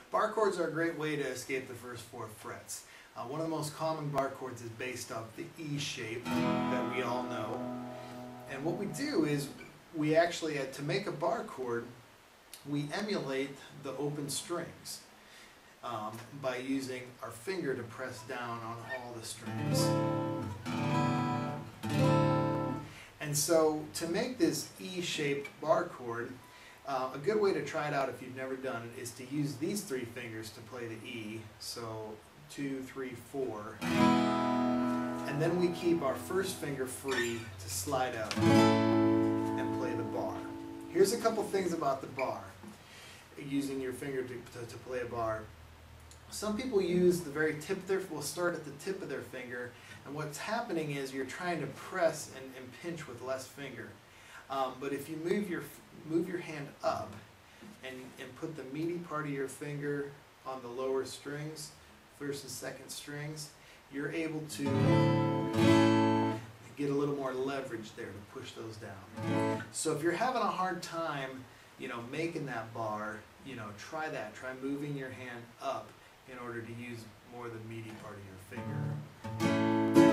Bar chords are a great way to escape the first 4 frets. One of the most common bar chords is based off the E shape that we all know. And what we do is we actually, to make a bar chord, we emulate the open strings by using our finger to press down on all the strings. And so to make this E-shaped bar chord, a good way to try it out if you've never done it is to use these 3 fingers to play the E. So 2, 3, 4. And then we keep our first finger free to slide up and play the bar. Here's a couple things about the bar, using your finger to play a bar. Some people use the very tip of their, will start at the tip of their finger, and what's happening is you're trying to press and pinch with less finger. But if you move your hand up and put the meaty part of your finger on the lower strings, first and second strings, you're able to get a little more leverage there to push those down. So if you're having a hard time, making that bar, try that. Try moving your hand up in order to use more of the meaty part of your finger.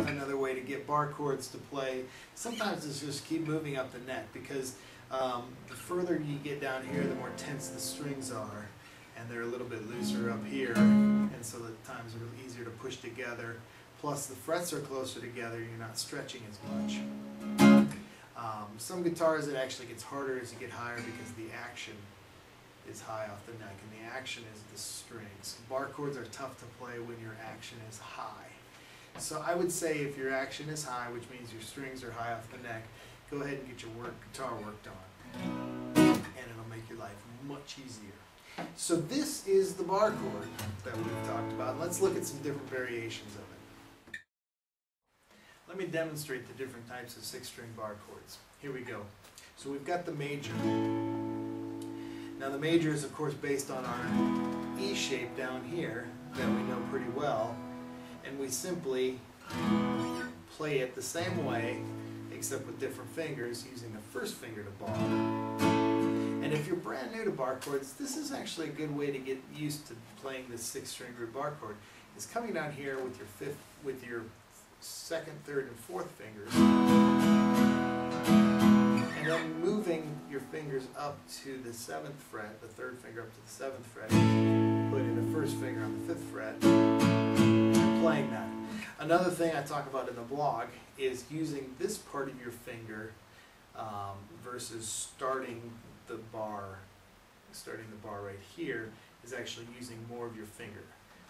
Another way to get bar chords to play sometimes is just keep moving up the neck, because the further you get down here, the more tense the strings are, and they're a little bit looser up here, and so the times are easier to push together. Plus the frets are closer together, you're not stretching as much. Some guitars it actually gets harder as you get higher because the action is high off the neck, and the action is the strings. Bar chords are tough to play when your action is high. So I would say if your action is high, which means your strings are high off the neck, go ahead and get your guitar worked on, and it'll make your life much easier. So this is the bar chord that we've talked about. Let's look at some different variations of it. Let me demonstrate the different types of 6-string bar chords. Here we go. So we've got the major. Now the major is of course based on our E shape down here that we know pretty well, and we simply play it the same way except with different fingers, using the first finger to bar. And if you're brand new to bar chords, this is actually a good way to get used to playing this 6-string root bar chord. Is coming down here with your second, third, and fourth fingers, and then moving your fingers up to the 7th fret, the third finger up to the 7th fret, putting the first finger on the 5th fret, and playing that. Another thing I talk about in the blog is using this part of your finger versus starting the bar right here, is actually using more of your finger.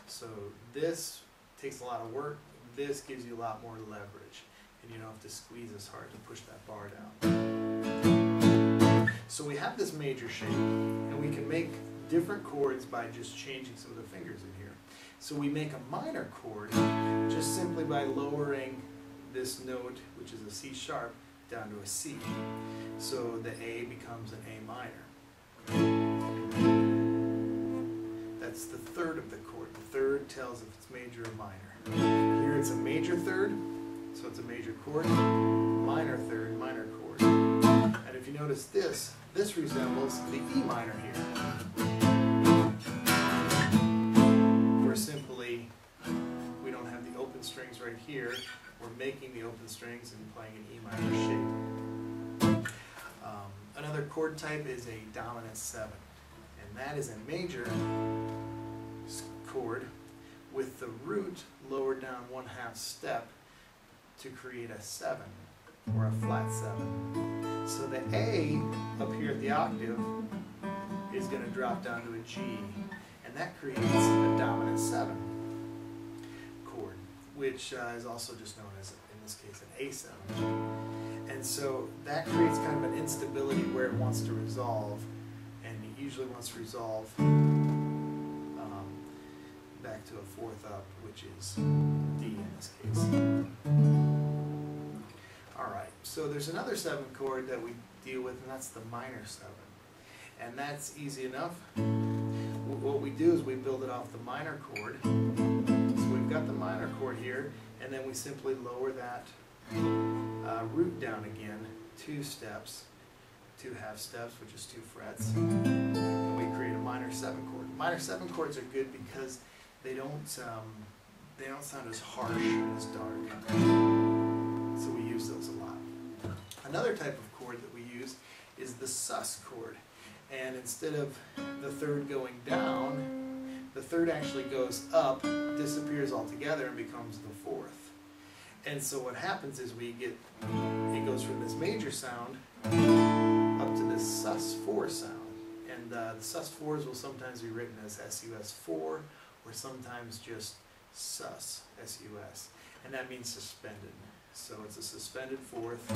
So this takes a lot of work. This gives you a lot more leverage, and you don't have to squeeze as hard to push that bar down. So we have this major shape, and we can make different chords by just changing some of the fingers in here. So we make a minor chord just simply by lowering this note, which is a C sharp, down to a C. So the A becomes an A minor. That's the third of the chord. The third tells if it's major or minor. Here it's a major third, so it's a major chord. Minor third, minor chord. And if you notice this resembles the E minor here. We're simply, we don't have the open strings right here. We're making the open strings and playing an E minor shape. Another chord type is a dominant 7, and that is a major chord with the root lowered down 1/2 step to create a 7, or a flat 7. So the A up here at the octave is going to drop down to a G, and that creates a dominant 7 chord, which is also just known as, in this case, an A7. And so that creates kind of an instability where it wants to resolve, and it usually wants to resolve back to a 4th up, which is D in this case. Alright, so there's another 7 chord that we deal with, and that's the minor 7. And that's easy enough. What we do is we build it off the minor chord. So we've got the minor chord here, and then we simply lower that root down again 2 steps, 2 half steps, which is 2 frets, and we create a minor 7 chord. minor 7 chords are good because they don't sound as harsh and as dark. So we use those a lot. Another type of chord that we use is the sus chord. And instead of the third going down, the third actually goes up, disappears altogether, and becomes the fourth. And so what happens is it goes from this major sound up to this sus4 sound. And the sus4s will sometimes be written as sus4, or sometimes just sus, S-U-S. And that means suspended. So it's a suspended fourth.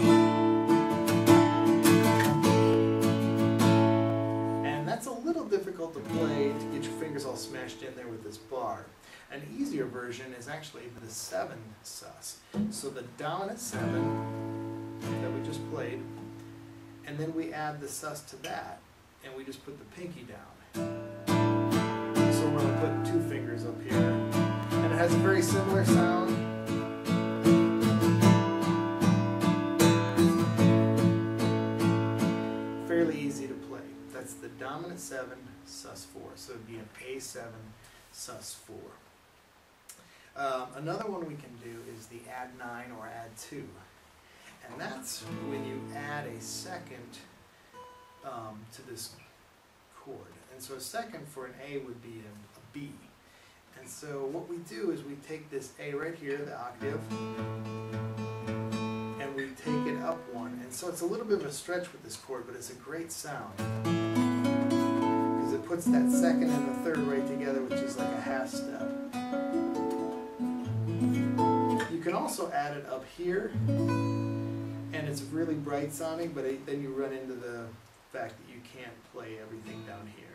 And that's a little difficult to play to get your fingers all smashed in there with this bar. An easier version is actually the 7 sus. So the dominant 7 that we just played, and then we add the sus to that, and we just put the pinky down. So we're going to put 2 fingers up here. And it has a very similar sound. Fairly easy to play. That's the dominant 7, sus4. So it would be an A7, sus4. Another one we can do is the add 9 or add 2. And that's when you add a second to this chord. And so a second for an A would be a B. And so what we do is we take this A right here, the octave, and we take it up 1. And so it's a little bit of a stretch with this chord, but it's a great sound. Because it puts that second and the third right together, which is like a half step. You can also add it up here, and it's really bright sounding, but then you run into the fact that you can't play everything down here.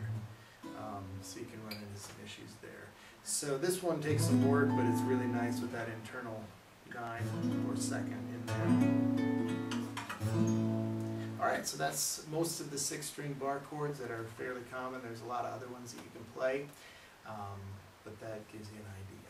So you can run into some issues there. So this one takes some work, but it's really nice with that internal 9 or second in there. Alright, so that's most of the 6-string bar chords that are fairly common. There's a lot of other ones that you can play, but that gives you an idea.